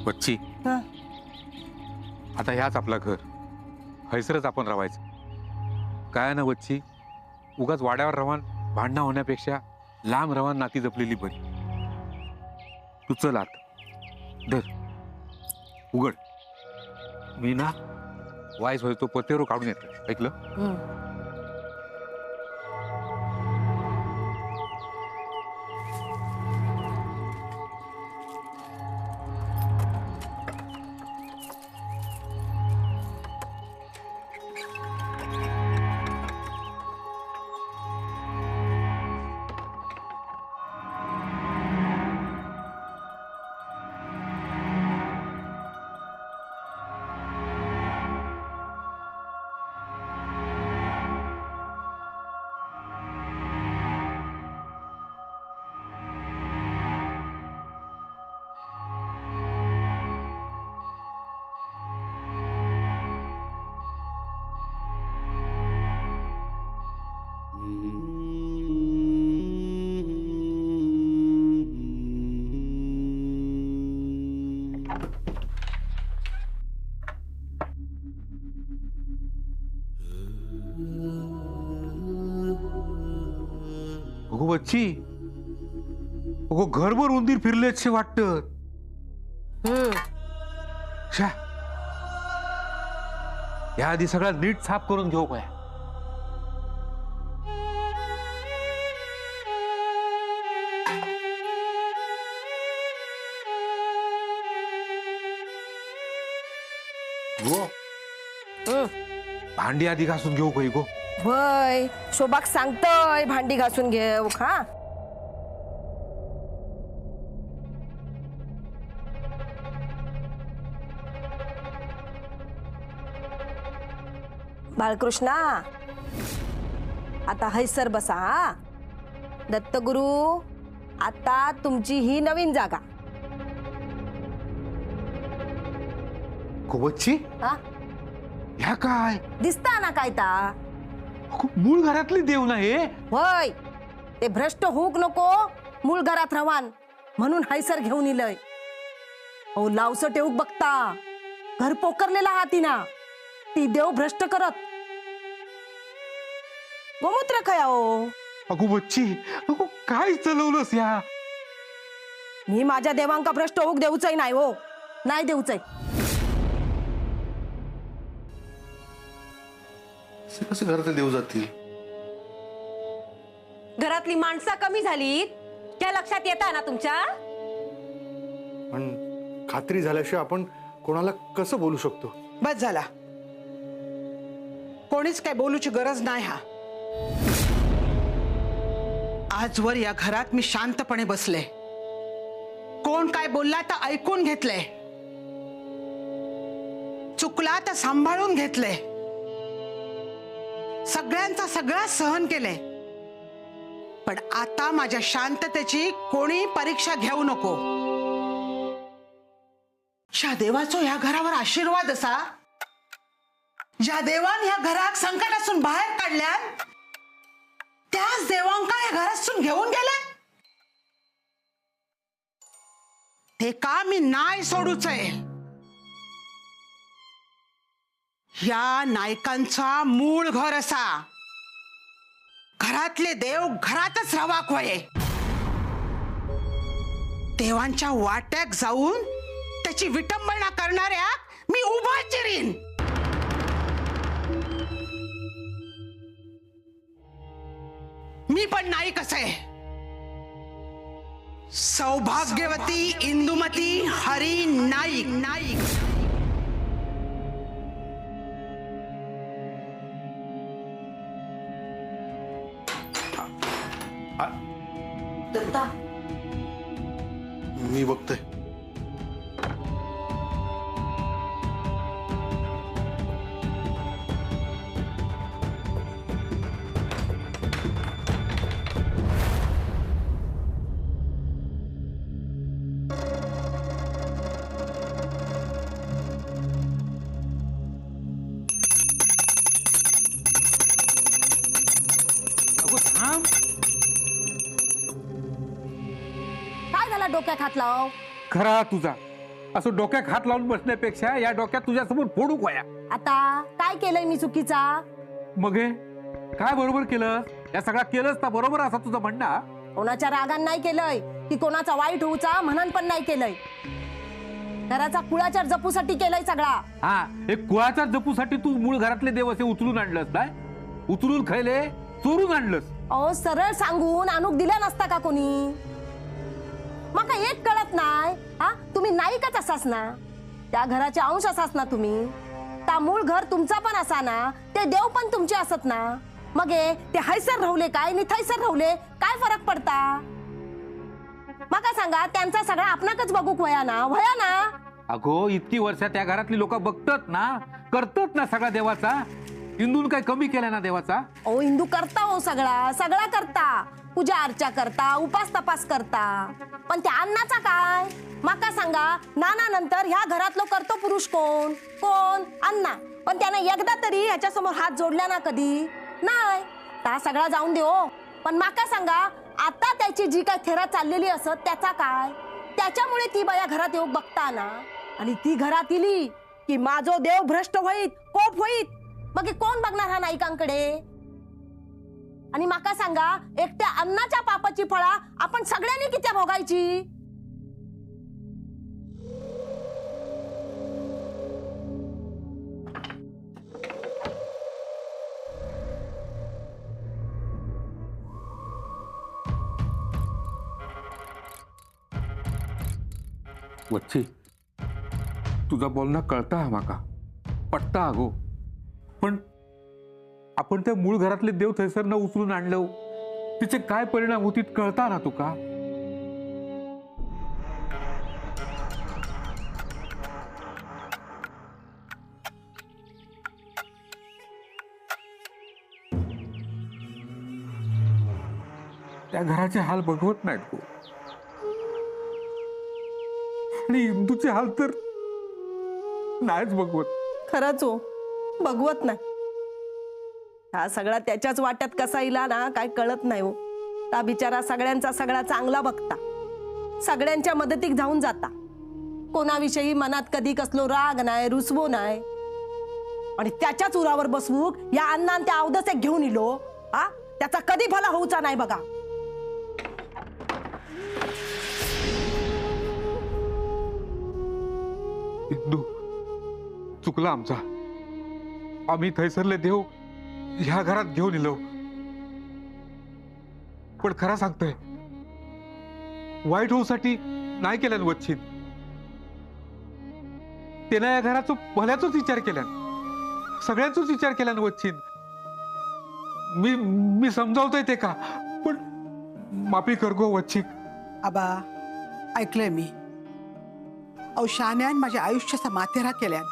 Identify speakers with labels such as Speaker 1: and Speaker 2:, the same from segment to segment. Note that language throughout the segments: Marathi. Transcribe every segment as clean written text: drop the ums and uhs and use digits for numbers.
Speaker 1: बच्ची
Speaker 2: हं.
Speaker 1: आता ह्याच आपला घर हैसरच आपण राहायचं काय ना बच्ची उगाच वाड्यावर रवान भांडणं होण्यापेक्षा लांब रवान नाती जपलेली बरी. तू चल आत धर उघड मी ना वाईस होय तो पतेरो काढून येतो ऐकलं. अगो बच्ची अगो घरभर उंदीर फिरलेच वाटत. या आधी सगळा नीट साफ करून घेऊ काय. गो भांडी आधी घासून घेऊ काही गो.
Speaker 2: होय शोभाक सांगतोय भांडी घासून घेऊ खा. बाळकृष्णा आता हैसर बसा हा. दत्तगुरु आता तुमची ही नवीन जागा.
Speaker 1: बच्ची
Speaker 2: हा
Speaker 1: ह्या काय
Speaker 2: दिसता ना काय ता.
Speaker 1: खूप मूळ घरातली देव ना हे.
Speaker 2: होय ते भ्रष्ट होऊक नको मूळ घरात रवान म्हणून हैसर घेऊन इलय. अहो लावस टेऊक बघता घर पोकरलेला हातीना ती देव भ्रष्ट करत गोमूत्र खया हो.
Speaker 1: अगो बच्ची अगो काय चालवलंस या.
Speaker 2: मी माझ्या देवांका भ्रष्ट होऊक देऊचय नाही हो नाही देऊचय.
Speaker 3: कसे घरातले देव जातील.
Speaker 4: घरातली माणसं कमी झाली त्या लक्षात येता ना तुमच्या.
Speaker 3: पण खात्री झाल्याशिवाय आपण कोणाला कसं बोलू शकतो.
Speaker 5: बस झाला कोणीच काय बोलूची गरज नाही. हा आजवर या घरात मी शांतपणे बसले. कोण काय बोलला तर ऐकून घेतले. चुकला तर सांभाळून घेतले. सगळ्यांचा सगळा सहन केले. पण आता माझ्या शांततेची कोणी परीक्षा घेऊ नको. ज्या देवाचो ह्या घरावर आशीर्वाद असा ज्या देवान ह्या घरात संकटातून बाहेर काढल्या त्याच देवांका या घरातून घेऊन गेले. ते का मी नाही सोडूच आहे. या नायकांचा मूळ घर असा घरातले देव घरातच राहाक वये. देवांच्या वाट्याक जाऊन त्याची विटंबना करणाऱ्या मी उभा चिरीन. मी पण नाही कसे. सौभाग्यवती इंदुमती हरी नाईक नाईक.
Speaker 2: दत्ता
Speaker 3: मी बघतोय.
Speaker 1: अगो थांब.
Speaker 2: काय झाला डोक्यात हात लाव.
Speaker 1: खरा तुझा असं डोक्यात हात लावून बसण्यापेक्षा या डोक्यात तुझ्यासमोर फोडू कोया.
Speaker 2: आता काय केलंय मी चुकीचा?
Speaker 1: मग हे काय बरोबर केलं? या सगळा केलंस ना बरोबर असा तुझं म्हणणं.
Speaker 2: कोणाच्या रागान नाही केलंय की कोणाचा वाईट होऊचा म्हणून पण नाही केलंय. घराचा कुळाचार जपूसाठी केलंय सगळा.
Speaker 1: हा, एक कुळाच्या जपूसाठी तू मूळ घरातले देव असे उचलून आणलंस नाही? उचलून खैले चोरून आणलंस.
Speaker 2: अहो सरळ सांगून आणूक दिला नसता का कोणी? मका एक कळत नाही. हा, तुम्ही नाईकच असाच ना, त्या घराचे अंश असाच ना तुम्ही. त्या मूळ घर तुमचा पण असा ना, ते देव पण तुमचे असत ना. मग ते हैसर राहुले काय नि थैसर राहुले काय फरक पडता? मका सांगा, त्यांचा सगळा आपणाकच बघूक वया ना.
Speaker 1: अगो इतकी वर्ष त्या घरातली लोक बघतात ना, करतात ना सगळा देवाचा. हिंदून काय कमी केला ना देवाचा?
Speaker 2: ओ हिंदू करता हो सगळा करता. पूजा अर्चा करता, उपास तपास करता. पण त्या अन्नाचा काय? माका सांगा, नानानंतर ह्या घरातलो करतो पुरुष कोण? अण्णा. पण त्याने एकदा तरी ह्याच्या समोर हात जोडला ना कधी? नाही. ता सगळा जाऊन दे हो. पण माका सांगा, आता त्याची जी काय थेरा चाललेली असत त्याचा काय? त्याच्यामुळे ती बाया घरात येऊ बघता ना. आणि ती घरात इली की माझो देव भ्रष्ट होईत, कोप होईत. मग हे कोण बघणार हा नायकांकडे? आणि माका सांगा, एकट्या अन्नाच्या पापाची फळा आपण सगळ्यांनी किती भोगायची?
Speaker 1: वच्ची, तुझा बोलणं कळता हा माका, पटता अगो. पण आपण त्या मूळ घरातले देव थैसर न उचलून आणलं, तिचे काय परिणाम होतीत कळता ना तुका? त्या घराचे हाल बघवत नाहीत गो. आणि हिंदूचे हाल तर नाहीच बघवत.
Speaker 2: खरंच हो, बघवत नाही. हा सगळा त्याच्याच वाट्यात कसा इला ना काय कळत नाही हो. ता बिचारा सगळ्यांचा सगळा चांगला बघता, सगळ्यांच्या मदतीक जाऊन जाता. कोणाविषयी मनात कधी कसलो राग नाही, रुसवो नाही. आणि त्याच्याच उरावर बसवूक या अण्णान त्या अवदसे घेऊन इलो. हा, त्याचा कधी भला होऊचा नाही बघा.
Speaker 1: हिंदू चुकला आमचा. आम्ही थैसरले देव ह्या घरात घेऊन इलो. पण खरा सांगतोय, वाईट होऊसाठी नाही केल्यान वच्छित. त्यानं या घराचा भल्याचाच विचार केल्यान, सगळ्यांचाच विचार केल्यान वच्छित. मी समजावतोय ते का, पण माफी कर गो वच्छित.
Speaker 5: आबा, ऐकलंय मी. अहो शान्यान माझ्या आयुष्याचा माथेरा केल्यान.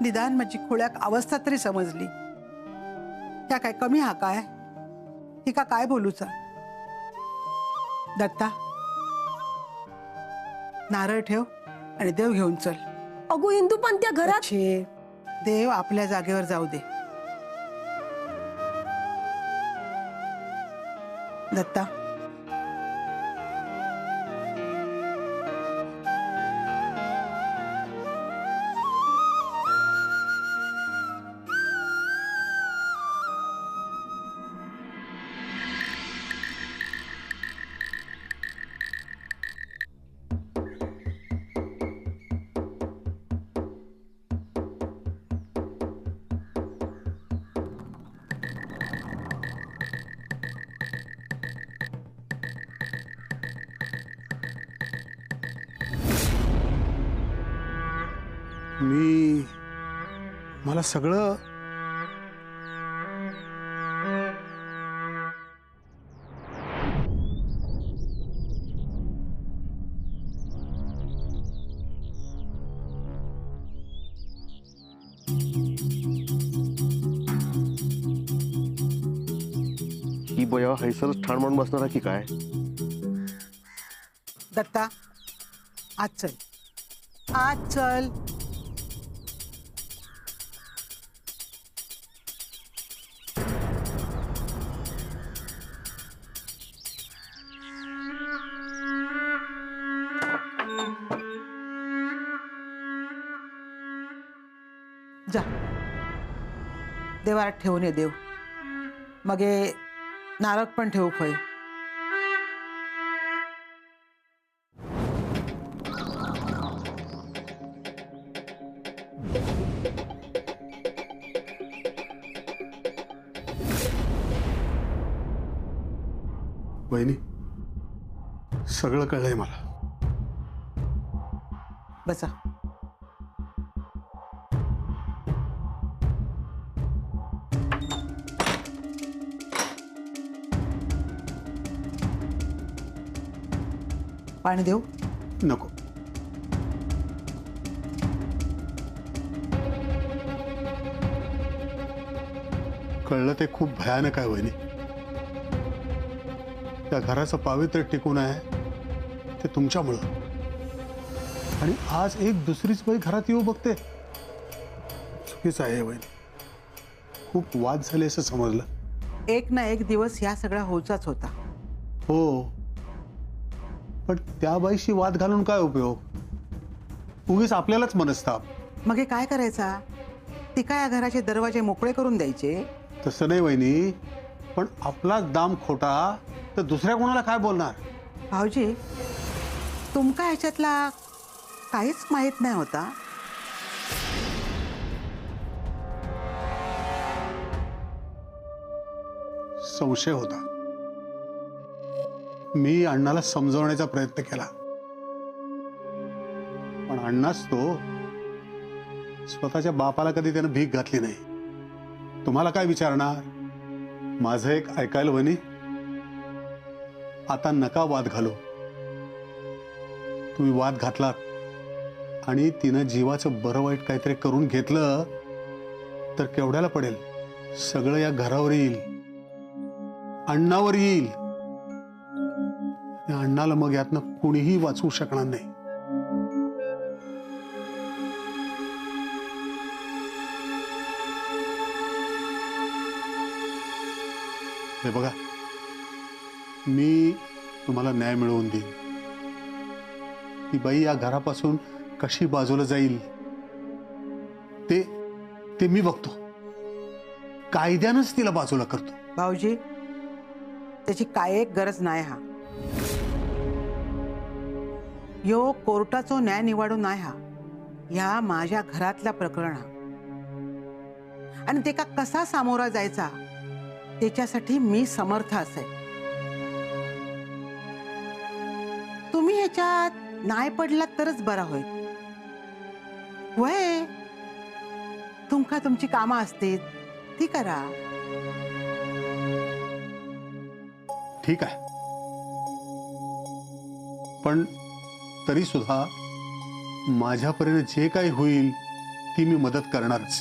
Speaker 5: निदान माझी खोळ्याक अवस्था तरी समजली. त्या काय कमी हा काय? ही का काय बोलूचा? दत्ता, नारळ ठेव आणि देव घेऊन चल.
Speaker 2: अगो हिंदू पण त्या घरात.
Speaker 5: छे, देव आपल्या जागेवर जाऊ दे. दत्ता,
Speaker 3: मला सगळं
Speaker 6: ही बया हैसरच ठाण म्हणून बसणार की काय?
Speaker 5: दत्ता, आज चल, आज चल. जा देवारात ठेवून ये देव मग हे नारळ पण ठेवू होय.
Speaker 7: वहिनी सगळं कळलंय मला.
Speaker 5: बसा. पाणी देऊ?
Speaker 7: नको. कळलं ते खूप भयानक आहे वहिनी. त्या घराचं पावित्र्य टिकून आहे ते तुमच्यामुळं. आणि आज एक दुसरीच बाई घरात येऊ बघते. चुकीचं आहे वहिनी. खूप वाद झाले असं समजलं.
Speaker 5: एक ना एक दिवस ह्या सगळ्या होचाच होता.
Speaker 7: हो, पण त्या बाईशी वाद घालून काय उपयोग? उगीच आपल्यालाच मनस्ताप.
Speaker 5: मग हे काय करायचा? ती काय या घराचे दरवाजे मोकळे करून द्यायचे?
Speaker 7: तसं नाही वहिनी, पण आपलाच दाम खोटा तर दुसऱ्या कोणाला काय बोलणार?
Speaker 5: भाऊजी तुमका ह्याच्यातला काहीच माहित नाही होता.
Speaker 7: संशय होता. मी अण्णाला समजवण्याचा प्रयत्न केला, पण अण्णाच तो स्वतःच्या बापाला कधी त्यानं भीक घातली नाही. तुम्हाला काय विचारणार? माझं एक ऐकायला वहिनी. आता नका वाद घालू. तुम्ही वाद घातलात आणि तिनं जीवाचं बरं वाईट काहीतरी करून घेतलं तर केवढ्याला पडेल? सगळं या घरावर येईल, अण्णावर येईल. या अण्णाला मग यातनं कुणीही वाचवू शकणार नाही. हे बघा, मी तुम्हाला न्याय मिळवून देईन. ती बाई या घरापासून कशी बाजूला जाईल ते मी बघतो. कायद्यानंच तिला बाजूला करतो.
Speaker 5: भाऊजी त्याची काय एक गरज नाही. हा यो कोर्टाचो न्याय निवाडू नाही. हा ह्या माझ्या घरातल्या प्रकरण आणि ते का कसा सामोरा जायचा त्याच्यासाठी मी समर्थ असे. तुम्ही ह्याच्यात नाही पडलात तरच बरा होईल. वय तुमका तुमची कामं असतील ती करा.
Speaker 7: ठीक आहे, पण तरी सुद्धा माझ्यापर्यंत जे काही होईल ती मी मदत करणारच.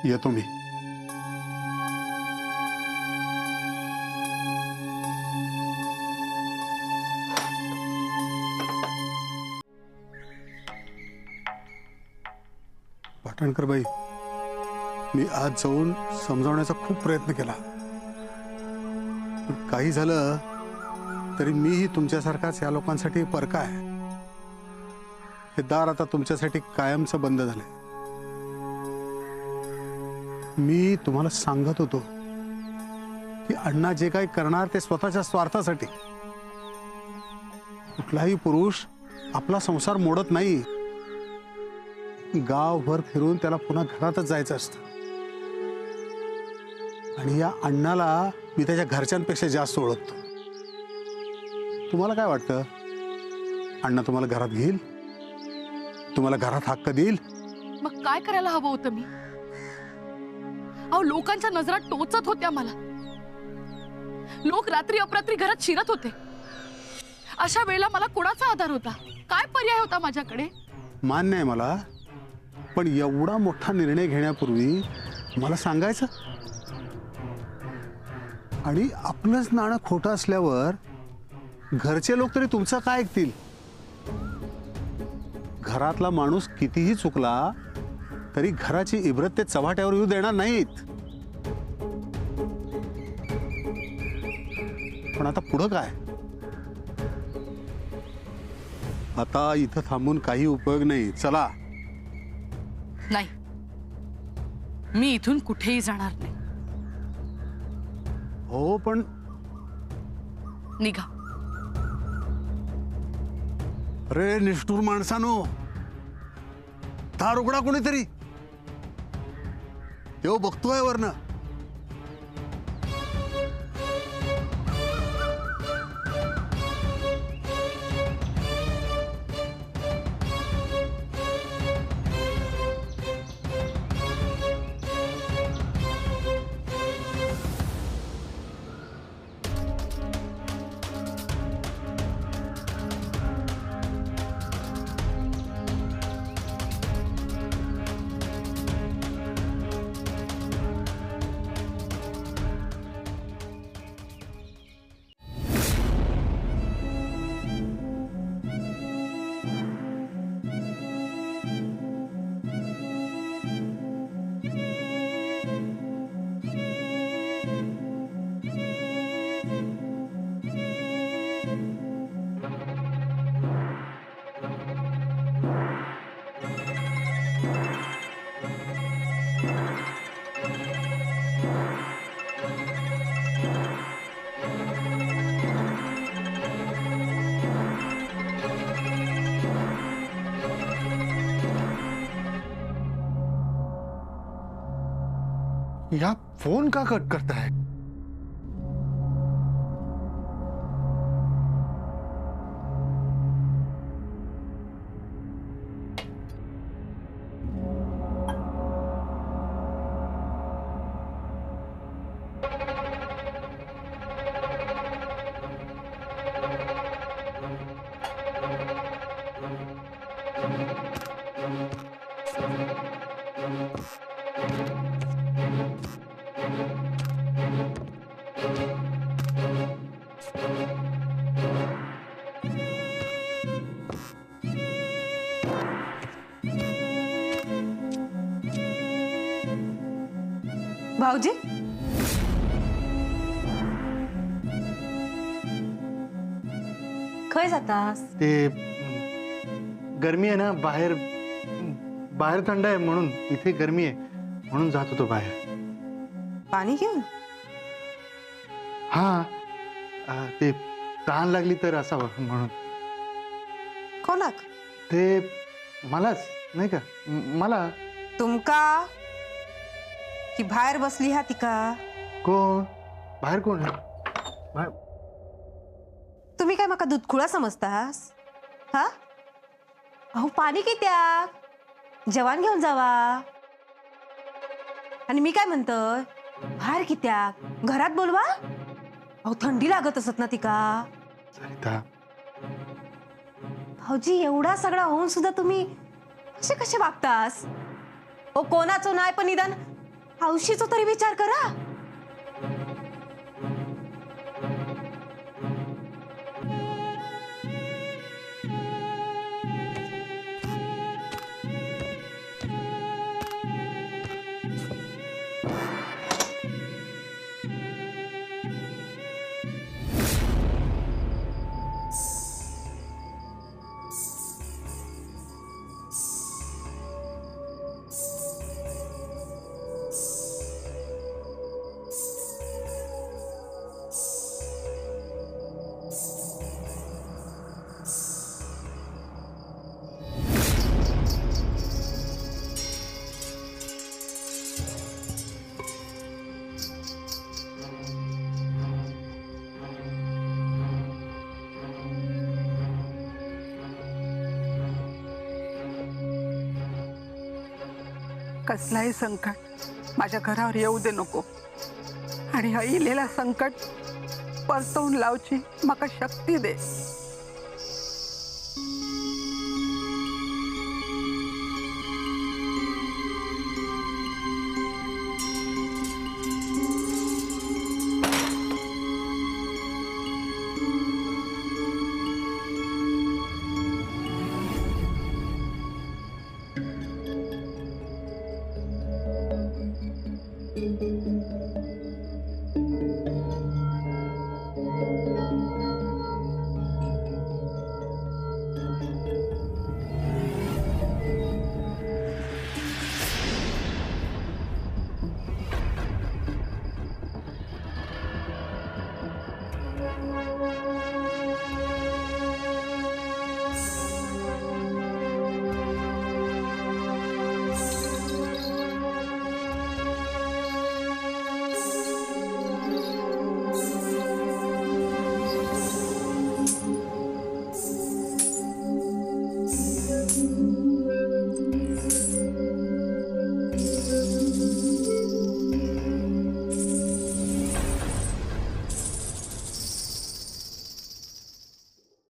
Speaker 7: येतो मी. पाटणकर बाई, मी आज जाऊन समजावण्याचा खूप प्रयत्न केला, पण काही झालं तरी मीही तुमच्यासारखाच या लोकांसाठी परका आहे. हे दार आता तुमच्यासाठी कायमचं बंद झालंय. मी तुम्हाला सांगत होतो की अण्णा जे काही करणार ते स्वतःच्या स्वार्थासाठी. कुठलाही पुरुष आपला संसार मोडत नाही. गावभर फिरून त्याला पुन्हा घरातच जायचं असतं. आणि या अण्णाला मी त्याच्या घरच्यांपेक्षा जास्त ओळखतो. तुम्हाला काय वाटतं? अण्णा तुम्हाला घरात घेईल? तुम्हाला घरात हक्क देईल?
Speaker 8: मग काय करायला हवं होतं मी? अहो, लोकांच्या नजरा टोचत होत्या मला. लोक रात्री अपरात्री घरात शिरत होते. अशा वेळेला मला कोणाचा आधार होता? काय पर्याय होता माझ्याकडे?
Speaker 7: मान्य आहे मला, पण एवढा मोठा निर्णय घेण्यापूर्वी मला सांगायचं. आणि आपलंच नाणं खोटं असल्यावर घरचे लोक तरी तुमचं काय ऐकतील? घरातला माणूस कितीही चुकला तरी घराची इब्रत ते चव्हाट्यावर येऊ देणार नाहीत. पण आता पुढं काय? आता इथं थांबून काही उपयोग नाही. चला,
Speaker 8: नाही, मी इथून कुठेही जाणार नाही.
Speaker 7: हो पण
Speaker 8: निघा.
Speaker 7: अरे निष्ठूर माणसानो, दार उघडा कोणीतरी. तो बघतोय वरनं.
Speaker 3: या फोन का कट करता है?
Speaker 4: भाऊजी, खय जातास?
Speaker 3: ते गरमी आहे ना, बाहेर बाहेर थंड आहे म्हणून. इथे गरमी आहे म्हणून जात होतो बाहेर.
Speaker 4: पाणी घेऊन?
Speaker 3: हा, ते तहान लागली तर असावं म्हणून.
Speaker 4: कोणाक?
Speaker 3: ते मलाच नाही का, मला.
Speaker 4: तुमका की बाहेर बसली हा तिका?
Speaker 3: कोण बाहेर? कोण आहे बाहेर?
Speaker 4: तुम्ही काय माका दूधखुळा समजतास? हा, अहो पाणी कित्याक? जेवण घेऊन जावा. आणि मी काय म्हणतोय, बाहेर कित्याक? घरात बोलवा. अहो थंडी लागत असत ना तिका.
Speaker 3: सरिता,
Speaker 4: भाऊजी, एवढा सगळा होऊन सुद्धा तुम्ही कसे कसे वागतास? ओ कोणाचो नाही, पण निदान हौशीचो तरी विचार करा.
Speaker 5: कसलाही संकट माझ्या घरावर येऊ दे नको. आणि हा इलेला संकट परतवून लावची म्हाका शक्ती दे.